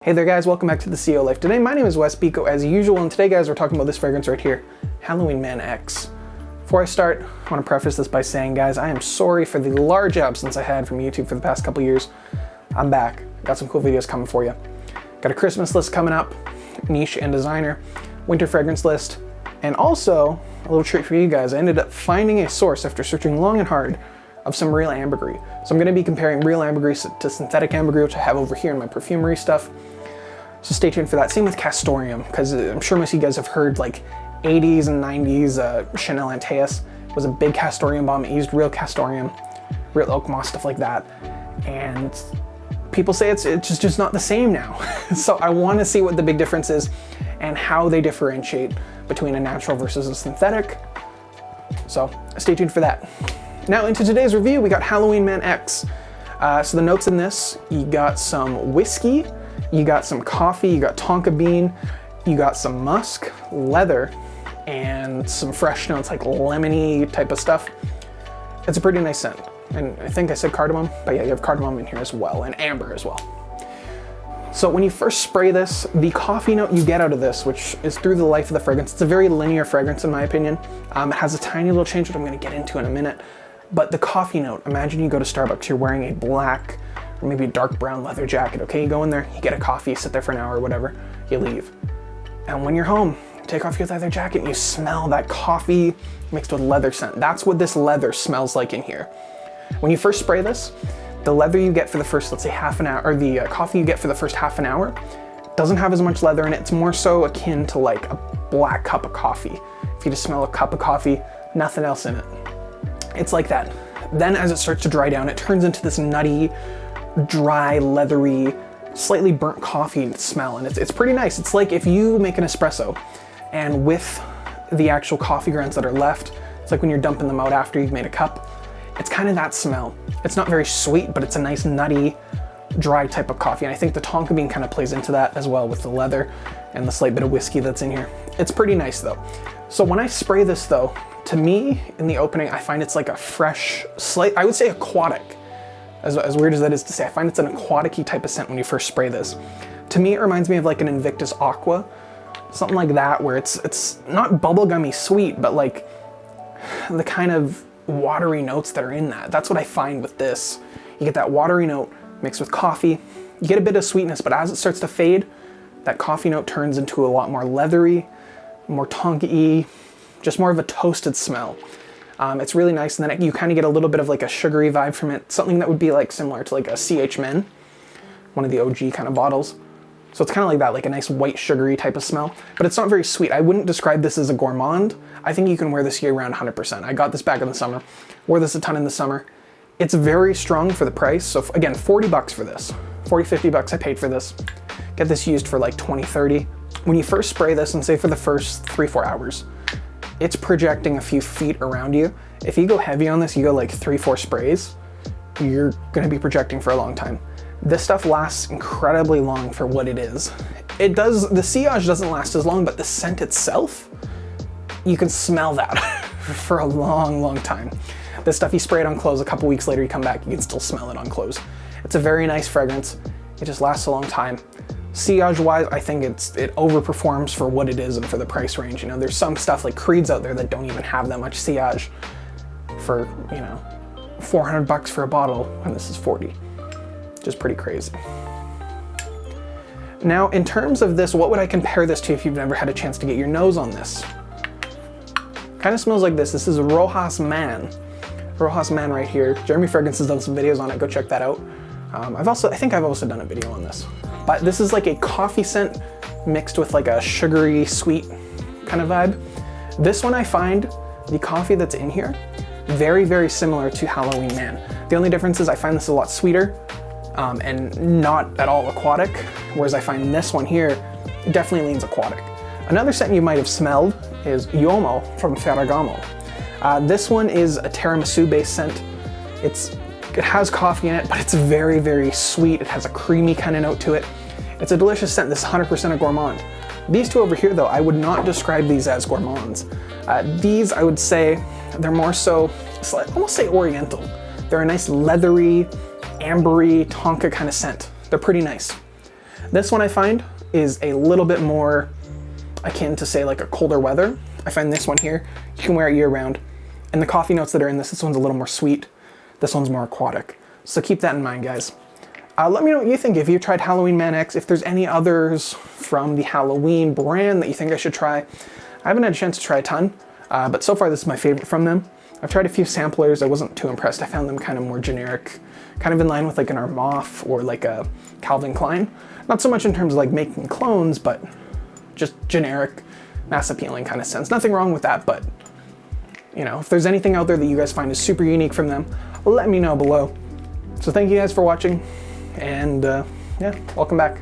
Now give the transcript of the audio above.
Hey there guys, welcome back to the Ceolife. Today my name is Wes Biko as usual, and today guys we're talking about this fragrance right here, Halloween Man X. Before I start, I want to preface this by saying guys, I am sorry for the large absence I had from YouTube for the past couple years. I'm back, got some cool videos coming for you. Got a Christmas list coming up, niche and designer, winter fragrance list, and also a little treat for you guys. I ended up finding a source after searching long and hard of some real ambergris. So I'm going to be comparing real ambergris to synthetic ambergris, which I have over here in my perfumery stuff. So stay tuned for that. Same with Castoreum, because I'm sure most of you guys have heard like 80s and 90s Chanel Antaeus was a big Castoreum bomb. It used real Castoreum, real oak moss, stuff like that. And people say it's just not the same now. So I want to see what the big difference is and how they differentiate between a natural versus a synthetic. So stay tuned for that. Now into today's review, we got Halloween Man X. So the notes in this, you got some whiskey, you got some coffee, you got tonka bean, you got some musk, leather, and some fresh notes like lemony type of stuff. It's a pretty nice scent. And I think I said cardamom, but yeah, you have cardamom in here as well, and amber as well. So when you first spray this, the coffee note you get out of this, which is through the life of the fragrance, it's a very linear fragrance in my opinion. It has a tiny little change that I'm gonna get into in a minute. But the coffee note, imagine you go to Starbucks, you're wearing a black or maybe a dark brown leather jacket, okay? You go in there, you get a coffee, you sit there for an hour or whatever, you leave. And when you're home, you take off your leather jacket and you smell that coffee mixed with leather scent. That's what this leather smells like in here. When you first spray this, the leather you get for the first, let's say half an hour, or the coffee you get for the first half an hour, doesn't have as much leather in it. It's more so akin to like a black cup of coffee. If you just smell a cup of coffee, nothing else in it. It's like that. Then as it starts to dry down, it turns into this nutty, dry, leathery, slightly burnt coffee smell, and it's pretty nice. It's like if you make an espresso, and with the actual coffee grounds that are left, it's like when you're dumping them out after you've made a cup, it's kind of that smell. It's not very sweet, but it's a nice nutty, dry type of coffee, and I think the tonka bean kind of plays into that as well with the leather and the slight bit of whiskey that's in here. It's pretty nice though. So when I spray this though, to me, in the opening, I find it's like a fresh, slight, I would say aquatic. As weird as that is to say, I find it's an aquatic-y type of scent when you first spray this. To me, it reminds me of like an Invictus Aqua, something like that, where it's not bubblegummy sweet, but like the kind of watery notes that are in that. That's what I find with this. You get that watery note mixed with coffee. You get a bit of sweetness, but as it starts to fade, that coffee note turns into a lot more leathery, more tonka-y, just more of a toasted smell. It's really nice, and then you kind of get a little bit of like a sugary vibe from it, something that would be like similar to like a CH Men, one of the OG kind of bottles. So it's kind of like that, like a nice white sugary type of smell, but it's not very sweet. I wouldn't describe this as a gourmand. I think you can wear this year round 100%. I got this back in the summer, wore this a ton in the summer. It's very strong for the price. So again, 40 bucks for this, 40, 50 bucks I paid for this. Get this used for like 20, 30. When you first spray this, and say for the first 3-4 hours, it's projecting a few feet around you. If you go heavy on this, you go like 3-4 sprays, you're gonna be projecting for a long time. This stuff lasts incredibly long for what it is. It does, the sillage doesn't last as long, but the scent itself, you can smell that for a long, long time. This stuff you spray it on clothes, a couple weeks later you come back, you can still smell it on clothes. It's a very nice fragrance. It just lasts a long time. Sillage wise, I think it overperforms for what it is and for the price range. You know, there's some stuff like Creeds out there that don't even have that much sillage for, you know, 400 bucks for a bottle, and this is 40. Just pretty crazy. Now, in terms of this, what would I compare this to if you've never had a chance to get your nose on this? Kind of smells like this. This is Rojas Man. Rojas Man right here. Jeremy Fragrance has done some videos on it. Go check that out. I think I've also done a video on this. But this is like a coffee scent mixed with like a sugary, sweet kind of vibe. This one I find, the coffee that's in here, very, very similar to Halloween Man. The only difference is I find this a lot sweeter and not at all aquatic, whereas I find this one here definitely leans aquatic. Another scent you might have smelled is Uomo from Ferragamo. This one is a tiramisu-based scent. It has coffee in it, but it's very, very sweet. It has a creamy kind of note to it. It's a delicious scent. This is 100% a gourmand. These two over here, though, I would not describe these as gourmands. These, I would say, they're more so, almost say oriental. They're a nice leathery, ambery, tonka kind of scent. They're pretty nice. This one I find is a little bit more akin to, say, like a colder weather. I find this one here, you can wear it year round. And the coffee notes that are in this one's a little more sweet. This one's more aquatic. So keep that in mind, guys. Let me know what you think. If you tried Halloween Man X, if there's any others from the Halloween brand that you think I should try. I haven't had a chance to try a ton, but so far this is my favorite from them. I've tried a few samplers. I wasn't too impressed. I found them kind of more generic, kind of in line with like an Armoff or like a Calvin Klein. Not so much in terms of like making clones, but just generic, mass appealing kind of sense. Nothing wrong with that, but you know, if there's anything out there that you guys find is super unique from them, let me know below. So thank you guys for watching, and yeah, welcome back.